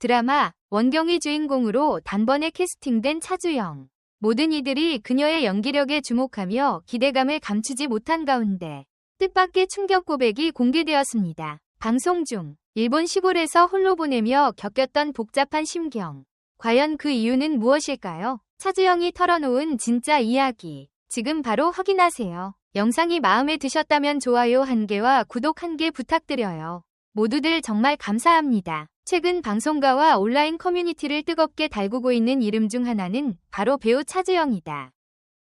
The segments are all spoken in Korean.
드라마 원경이 주인공으로 단번에 캐스팅된 차주영. 모든 이들이 그녀의 연기력에 주목하며 기대감을 감추지 못한 가운데 뜻밖의 충격 고백이 공개되었습니다. 방송 중 일본 시골에서 홀로 보내며 겪었던 복잡한 심경. 과연 그 이유는 무엇일까요? 차주영이 털어놓은 진짜 이야기. 지금 바로 확인하세요. 영상이 마음에 드셨다면 좋아요 1개와 구독 1개 부탁드려요. 모두들 정말 감사합니다. 최근 방송가와 온라인 커뮤니티를 뜨겁게 달구고 있는 이름 중 하나는 바로 배우 차주영이다.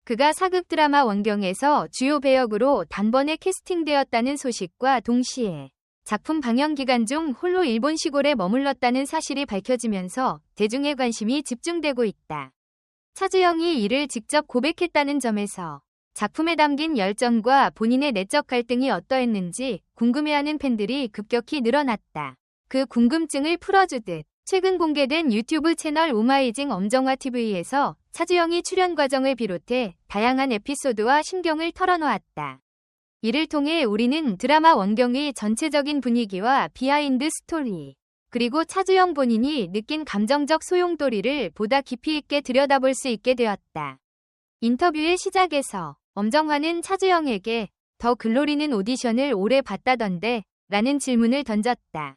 그가 사극 드라마 원경에서 주요 배역으로 단번에 캐스팅되었다는 소식과 동시에 작품 방영 기간 중 홀로 일본 시골에 머물렀다는 사실이 밝혀지면서 대중의 관심이 집중되고 있다. 차주영이 이를 직접 고백했다는 점에서 작품에 담긴 열정과 본인의 내적 갈등이 어떠했는지 궁금해하는 팬들이 급격히 늘어났다. 그 궁금증을 풀어주듯 최근 공개된 유튜브 채널 오마이징 엄정화TV에서 차주영이 출연 과정을 비롯해 다양한 에피소드와 심경을 털어놓았다. 이를 통해 우리는 드라마 원경의 전체적인 분위기와 비하인드 스토리, 그리고 차주영 본인이 느낀 감정적 소용돌이를 보다 깊이 있게 들여다볼 수 있게 되었다. 인터뷰의 시작에서 엄정화는 차주영에게 더 글로리는 오디션을 오래 봤다던데? 라는 질문을 던졌다.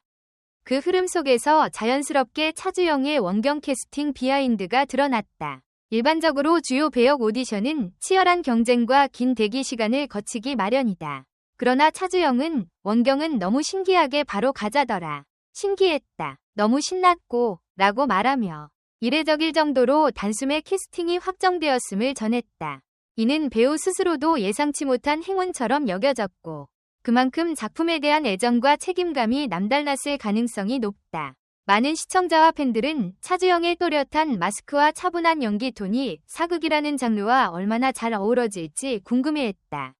그 흐름 속에서 자연스럽게 차주영의 원경 캐스팅 비하인드가 드러났다. 일반적으로 주요 배역 오디션은 치열한 경쟁과 긴 대기 시간을 거치기 마련이다. 그러나 차주영은 원경은 너무 신기하게 바로 가자더라. 신기했다. 너무 신났고 라고 말하며 이례적일 정도로 단숨에 캐스팅이 확정되었음을 전했다. 이는 배우 스스로도 예상치 못한 행운처럼 여겨졌고 그만큼 작품에 대한 애정과 책임감이 남달랐을 가능성이 높다. 많은 시청자와 팬들은 차주영의 또렷한 마스크와 차분한 연기 톤이 사극이라는 장르와 얼마나 잘 어우러질지 궁금해했다.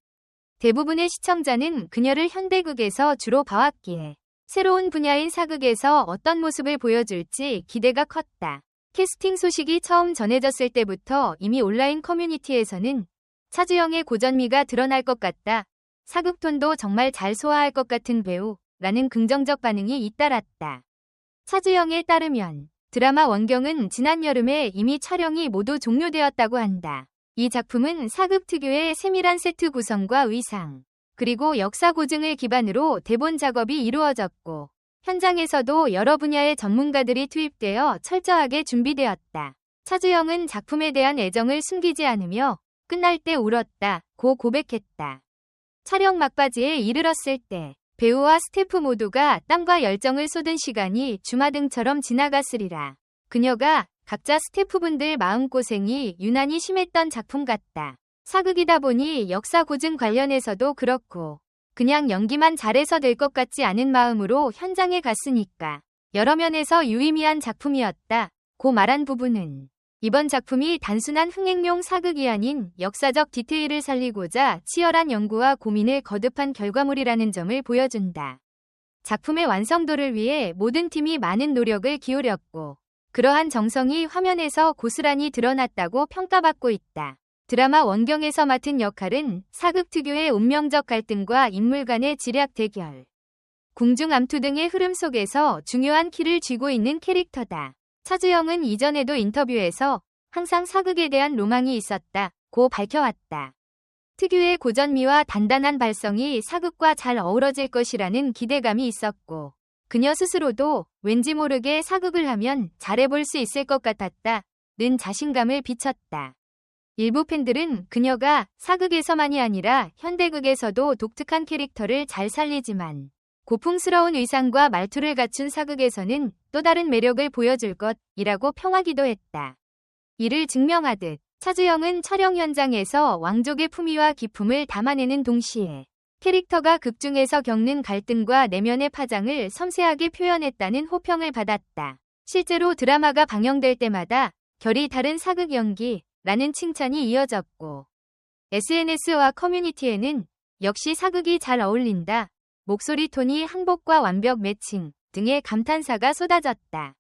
대부분의 시청자는 그녀를 현대극에서 주로 봐왔기에 새로운 분야인 사극에서 어떤 모습을 보여줄지 기대가 컸다. 캐스팅 소식이 처음 전해졌을 때부터 이미 온라인 커뮤니티에서는 차주영의 고전미가 드러날 것 같다. 사극 톤도 정말 잘 소화할 것 같은 배우라는 긍정적 반응이 잇따랐다. 차주영에 따르면 드라마 원경은 지난 여름에 이미 촬영이 모두 종료되었다고 한다. 이 작품은 사극 특유의 세밀한 세트 구성과 의상, 그리고 역사 고증을 기반으로 대본 작업이 이루어졌고 현장에서도 여러 분야의 전문가들이 투입되어 철저하게 준비되었다. 차주영은 작품에 대한 애정을 숨기지 않으며 끝날 때 울었다고 고백했다. 촬영 막바지에 이르렀을 때 배우와 스태프 모두가 땀과 열정을 쏟은 시간이 주마등처럼 지나갔으리라. 그녀가 각자 스태프분들 마음고생이 유난히 심했던 작품 같다. 사극이다 보니 역사 고증 관련해서도 그렇고 그냥 연기만 잘해서 될 것 같지 않은 마음으로 현장에 갔으니까 여러 면에서 유의미한 작품이었다. 고 말한 부분은 이번 작품이 단순한 흥행용 사극이 아닌 역사적 디테일을 살리고자 치열한 연구와 고민을 거듭한 결과물이라는 점을 보여준다. 작품의 완성도를 위해 모든 팀이 많은 노력을 기울였고 그러한 정성이 화면에서 고스란히 드러났다고 평가받고 있다. 드라마 원경에서 맡은 역할은 사극 특유의 운명적 갈등과 인물 간의 지략 대결, 궁중암투 등의 흐름 속에서 중요한 키를 쥐고 있는 캐릭터다. 차주영은 이전에도 인터뷰에서 항상 사극에 대한 로망이 있었다고 밝혀왔다. 특유의 고전미와 단단한 발성이 사극과 잘 어우러질 것이라는 기대감이 있었고 그녀 스스로도 왠지 모르게 사극을 하면 잘해볼 수 있을 것 같았다는 자신감을 비쳤다. 일부 팬들은 그녀가 사극에서만이 아니라 현대극에서도 독특한 캐릭터를 잘 살리지만 고풍스러운 의상과 말투를 갖춘 사극에서는 또 다른 매력을 보여줄 것이라고 평하기도 했다. 이를 증명하듯 차주영은 촬영 현장에서 왕족의 품위와 기품을 담아내는 동시에 캐릭터가 극중에서 겪는 갈등과 내면의 파장을 섬세하게 표현했다는 호평을 받았다. 실제로 드라마가 방영될 때마다 결이 다른 사극 연기라는 칭찬이 이어졌고 SNS와 커뮤니티에는 역시 사극이 잘 어울린다. 목소리 톤이 한복과 완벽 매칭 등의 감탄사가 쏟아졌다.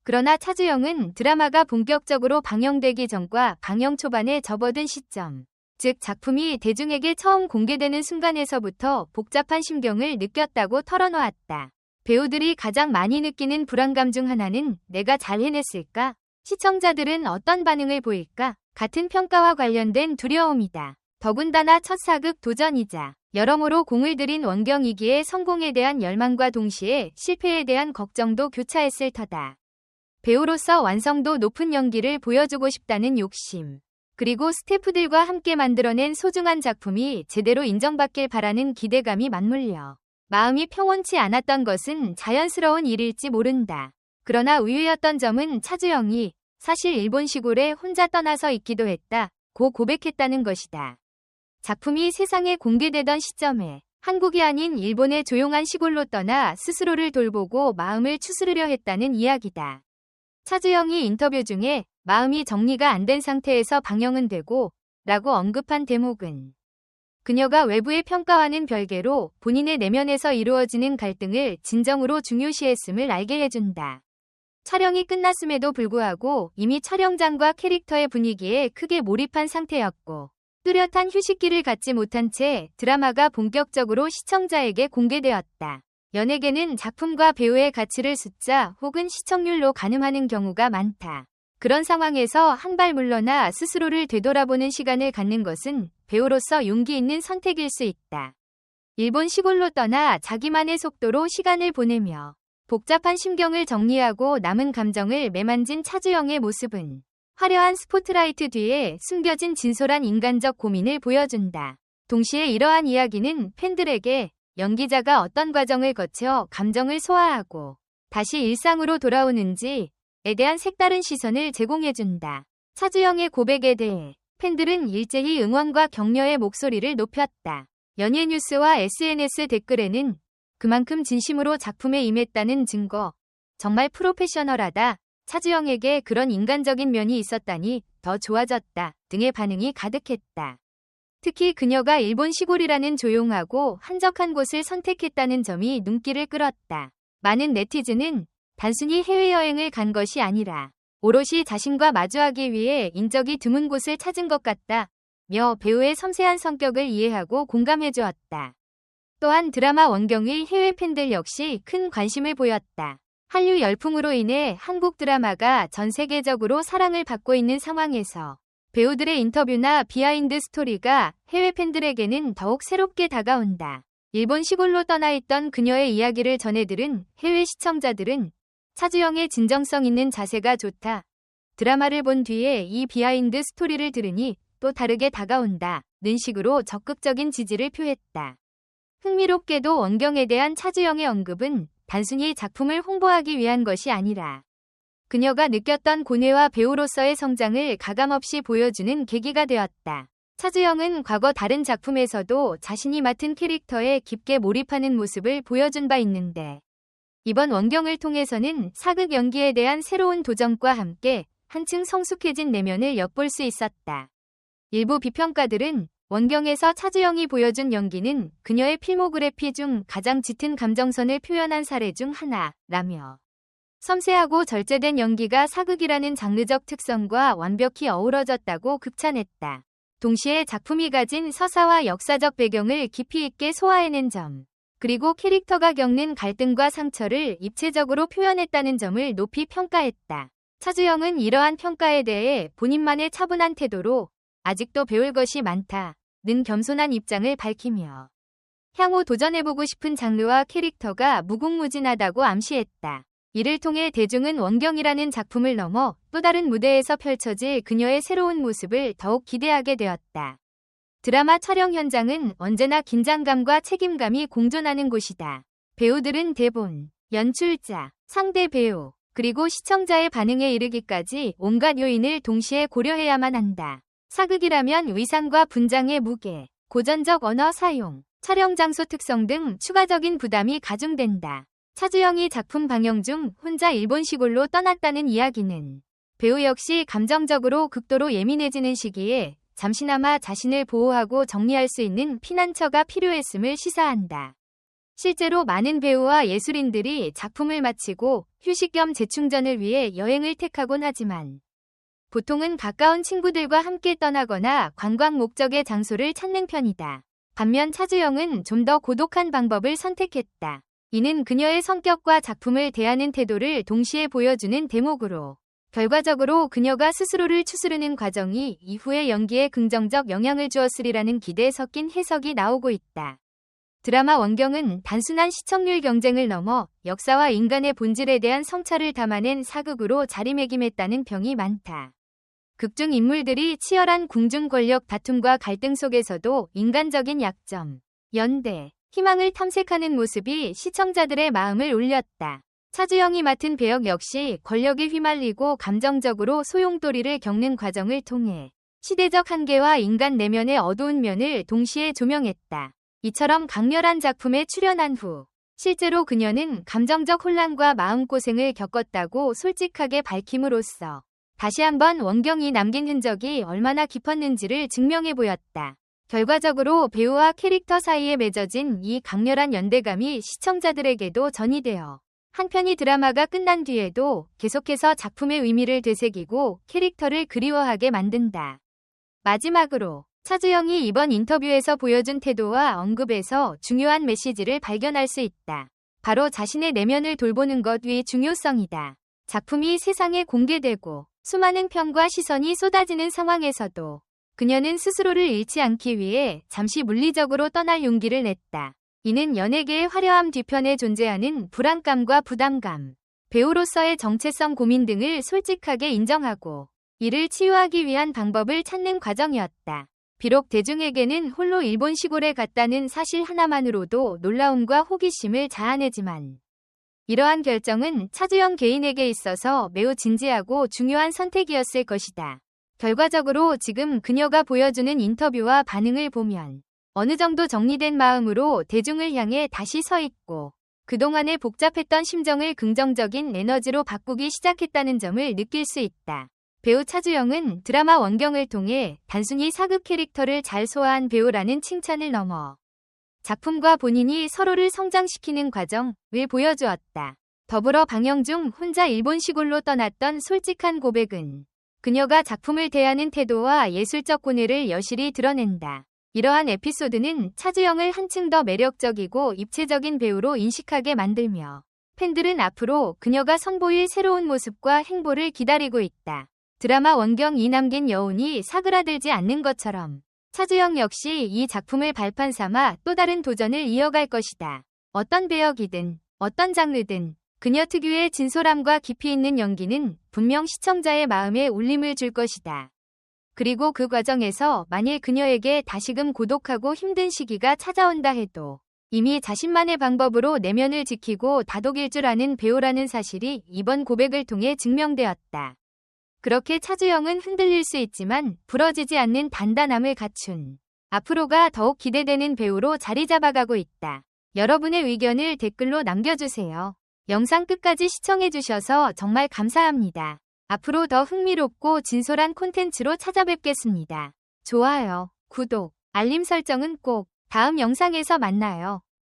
그러나 차주영은 드라마가 본격적으로 방영되기 전과 방영 초반에 접어든 시점, 즉 작품이 대중에게 처음 공개되는 순간에서부터 복잡한 심경을 느꼈다고 털어놓았다. 배우들이 가장 많이 느끼는 불안감 중 하나는 내가 잘 해냈을까? 시청자들은 어떤 반응을 보일까? 같은 평가와 관련된 두려움이다. 더군다나 첫 사극 도전이자 여러모로 공을 들인 원경이기에 성공에 대한 열망과 동시에 실패에 대한 걱정도 교차했을 터다. 배우로서 완성도 높은 연기를 보여주고 싶다는 욕심, 그리고 스태프들과 함께 만들어낸 소중한 작품이 제대로 인정받길 바라는 기대감이 맞물려 마음이 평온치 않았던 것은 자연스러운 일일지 모른다. 그러나 의외였던 점은 차주영이 사실 일본 시골에 혼자 떠나서 있기도 했다고 고백했다는 것이다. 작품이 세상에 공개되던 시점에 한국이 아닌 일본의 조용한 시골로 떠나 스스로를 돌보고 마음을 추스르려 했다는 이야기다. 차주영이 인터뷰 중에 마음이 정리가 안 된 상태에서 방영은 되고 라고 언급한 대목은 그녀가 외부의 평가와는 별개로 본인의 내면에서 이루어지는 갈등을 진정으로 중요시했음을 알게 해준다. 촬영이 끝났음에도 불구하고 이미 촬영장과 캐릭터의 분위기에 크게 몰입한 상태였고 뚜렷한 휴식기를 갖지 못한 채 드라마가 본격적으로 시청자에게 공개되었다. 연예계는 작품과 배우의 가치를 숫자 혹은 시청률로 가늠하는 경우가 많다. 그런 상황에서 한 발 물러나 스스로를 되돌아보는 시간을 갖는 것은 배우로서 용기 있는 선택일 수 있다. 일본 시골로 떠나 자기만의 속도로 시간을 보내며 복잡한 심경을 정리하고 남은 감정을 매만진 차주영의 모습은 화려한 스포트라이트 뒤에 숨겨진 진솔한 인간적 고민을 보여준다. 동시에 이러한 이야기는 팬들에게 연기자가 어떤 과정을 거쳐 감정을 소화하고 다시 일상으로 돌아오는지에 대한 색다른 시선을 제공해준다. 차주영의 고백에 대해 팬들은 일제히 응원과 격려의 목소리를 높였다. 연예 뉴스와 SNS 댓글에는 그만큼 진심으로 작품에 임했다는 증거, 정말 프로페셔널하다, 차주영에게 그런 인간적인 면이 있었다니 더 좋아졌다 등의 반응이 가득했다. 특히 그녀가 일본 시골이라는 조용하고 한적한 곳을 선택했다는 점이 눈길을 끌었다. 많은 네티즌은 단순히 해외여행을 간 것이 아니라 오롯이 자신과 마주하기 위해 인적이 드문 곳을 찾은 것 같다며 배우의 섬세한 성격을 이해하고 공감해주었다. 또한 드라마 원경의 해외 팬들 역시 큰 관심을 보였다. 한류 열풍으로 인해 한국 드라마가 전 세계적으로 사랑을 받고 있는 상황에서 배우들의 인터뷰나 비하인드 스토리가 해외 팬들에게는 더욱 새롭게 다가온다. 일본 시골로 떠나 있던 그녀의 이야기를 전해 들은 해외 시청자들은 차주영의 진정성 있는 자세가 좋다. 드라마를 본 뒤에 이 비하인드 스토리를 들으니 또 다르게 다가온다. 는 식으로 적극적인 지지를 표했다. 흥미롭게도 원경에 대한 차주영의 언급은 단순히 작품을 홍보하기 위한 것이 아니라 그녀가 느꼈던 고뇌와 배우로서의 성장을 가감없이 보여주는 계기가 되었다. 차주영은 과거 다른 작품에서도 자신이 맡은 캐릭터에 깊게 몰입하는 모습을 보여준 바 있는데 이번 원경을 통해서는 사극 연기에 대한 새로운 도전과 함께 한층 성숙해진 내면을 엿볼 수 있었다. 일부 비평가들은 원경에서 차주영이 보여준 연기는 그녀의 필모그래피 중 가장 짙은 감정선을 표현한 사례 중 하나라며 섬세하고 절제된 연기가 사극이라는 장르적 특성과 완벽히 어우러졌다고 극찬했다. 동시에 작품이 가진 서사와 역사적 배경을 깊이 있게 소화해낸 점, 그리고 캐릭터가 겪는 갈등과 상처를 입체적으로 표현했다는 점을 높이 평가했다. 차주영은 이러한 평가에 대해 본인만의 차분한 태도로 아직도 배울 것이 많다는 겸손한 입장을 밝히며 향후 도전해보고 싶은 장르와 캐릭터가 무궁무진하다고 암시했다. 이를 통해 대중은 원경이라는 작품을 넘어 또 다른 무대에서 펼쳐질 그녀의 새로운 모습을 더욱 기대하게 되었다. 드라마 촬영 현장은 언제나 긴장감과 책임감이 공존하는 곳이다. 배우들은 대본, 연출자, 상대 배우, 그리고 시청자의 반응에 이르기까지 온갖 요인을 동시에 고려해야만 한다. 사극이라면 의상과 분장의 무게, 고전적 언어 사용, 촬영 장소 특성 등 추가적인 부담이 가중된다. 차주영이 작품 방영 중 혼자 일본 시골로 떠났다는 이야기는 배우 역시 감정적으로 극도로 예민해지는 시기에 잠시나마 자신을 보호하고 정리할 수 있는 피난처가 필요했음을 시사한다. 실제로 많은 배우와 예술인들이 작품을 마치고 휴식 겸 재충전을 위해 여행을 택하곤 하지만 보통은 가까운 친구들과 함께 떠나거나 관광 목적의 장소를 찾는 편이다. 반면 차주영은 좀 더 고독한 방법을 선택했다. 이는 그녀의 성격과 작품을 대하는 태도를 동시에 보여주는 대목으로 결과적으로 그녀가 스스로를 추스르는 과정이 이후의 연기에 긍정적 영향을 주었으리라는 기대 섞인 해석이 나오고 있다. 드라마 원경은 단순한 시청률 경쟁을 넘어 역사와 인간의 본질에 대한 성찰을 담아낸 사극으로 자리매김했다는 평이 많다. 극중 인물들이 치열한 궁중 권력 다툼과 갈등 속에서도 인간적인 약점, 연대, 희망을 탐색하는 모습이 시청자들의 마음을 울렸다. 차주영이 맡은 배역 역시 권력에 휘말리고 감정적으로 소용돌이를 겪는 과정을 통해 시대적 한계와 인간 내면의 어두운 면을 동시에 조명했다. 이처럼 강렬한 작품에 출연한 후 실제로 그녀는 감정적 혼란과 마음고생을 겪었다고 솔직하게 밝힘으로써 다시 한번 원경이 남긴 흔적이 얼마나 깊었는지를 증명해 보였다. 결과적으로 배우와 캐릭터 사이에 맺어진 이 강렬한 연대감이 시청자들에게도 전이되어 한편이 드라마가 끝난 뒤에도 계속해서 작품의 의미를 되새기고 캐릭터를 그리워하게 만든다. 마지막으로 차주영이 이번 인터뷰에서 보여준 태도와 언급에서 중요한 메시지를 발견할 수 있다. 바로 자신의 내면을 돌보는 것의 중요성이다. 작품이 세상에 공개되고 수많은 평과 시선이 쏟아지는 상황에서도 그녀는 스스로를 잃지 않기 위해 잠시 물리적으로 떠날 용기를 냈다. 이는 연예계의 화려함 뒤편에 존재하는 불안감과 부담감, 배우로서의 정체성 고민 등을 솔직하게 인정하고 이를 치유하기 위한 방법을 찾는 과정이었다. 비록 대중에게는 홀로 일본 시골에 갔다는 사실 하나만으로도 놀라움과 호기심을 자아내지만 이러한 결정은 차주영 개인에게 있어서 매우 진지하고 중요한 선택이었을 것이다. 결과적으로 지금 그녀가 보여주는 인터뷰와 반응을 보면 어느 정도 정리된 마음으로 대중을 향해 다시 서 있고 그동안의 복잡했던 심정을 긍정적인 에너지로 바꾸기 시작했다는 점을 느낄 수 있다. 배우 차주영은 드라마 원경을 통해 단순히 사극 캐릭터를 잘 소화한 배우라는 칭찬을 넘어 작품과 본인이 서로를 성장시키는 과정을 보여주었다. 더불어 방영 중 혼자 일본 시골로 떠났던 솔직한 고백은 그녀가 작품을 대하는 태도와 예술적 고뇌를 여실히 드러낸다. 이러한 에피소드는 차주영을 한층 더 매력적이고 입체적인 배우로 인식하게 만들며 팬들은 앞으로 그녀가 선보일 새로운 모습과 행보를 기다리고 있다. 드라마 원경이 남긴 여운이 사그라들지 않는 것처럼 차주영 역시 이 작품을 발판 삼아 또 다른 도전을 이어갈 것이다. 어떤 배역이든 어떤 장르든 그녀 특유의 진솔함과 깊이 있는 연기는 분명 시청자의 마음에 울림을 줄 것이다. 그리고 그 과정에서 만일 그녀에게 다시금 고독하고 힘든 시기가 찾아온다 해도 이미 자신만의 방법으로 내면을 지키고 다독일 줄 아는 배우라는 사실이 이번 고백을 통해 증명되었다. 그렇게 차주영은 흔들릴 수 있지만 부러지지 않는 단단함을 갖춘 앞으로가 더욱 기대되는 배우로 자리 잡아가고 있다. 여러분의 의견을 댓글로 남겨주세요. 영상 끝까지 시청해주셔서 정말 감사합니다. 앞으로 더 흥미롭고 진솔한 콘텐츠로 찾아뵙겠습니다. 좋아요, 구독, 알림 설정은 꼭 다음 영상에서 만나요.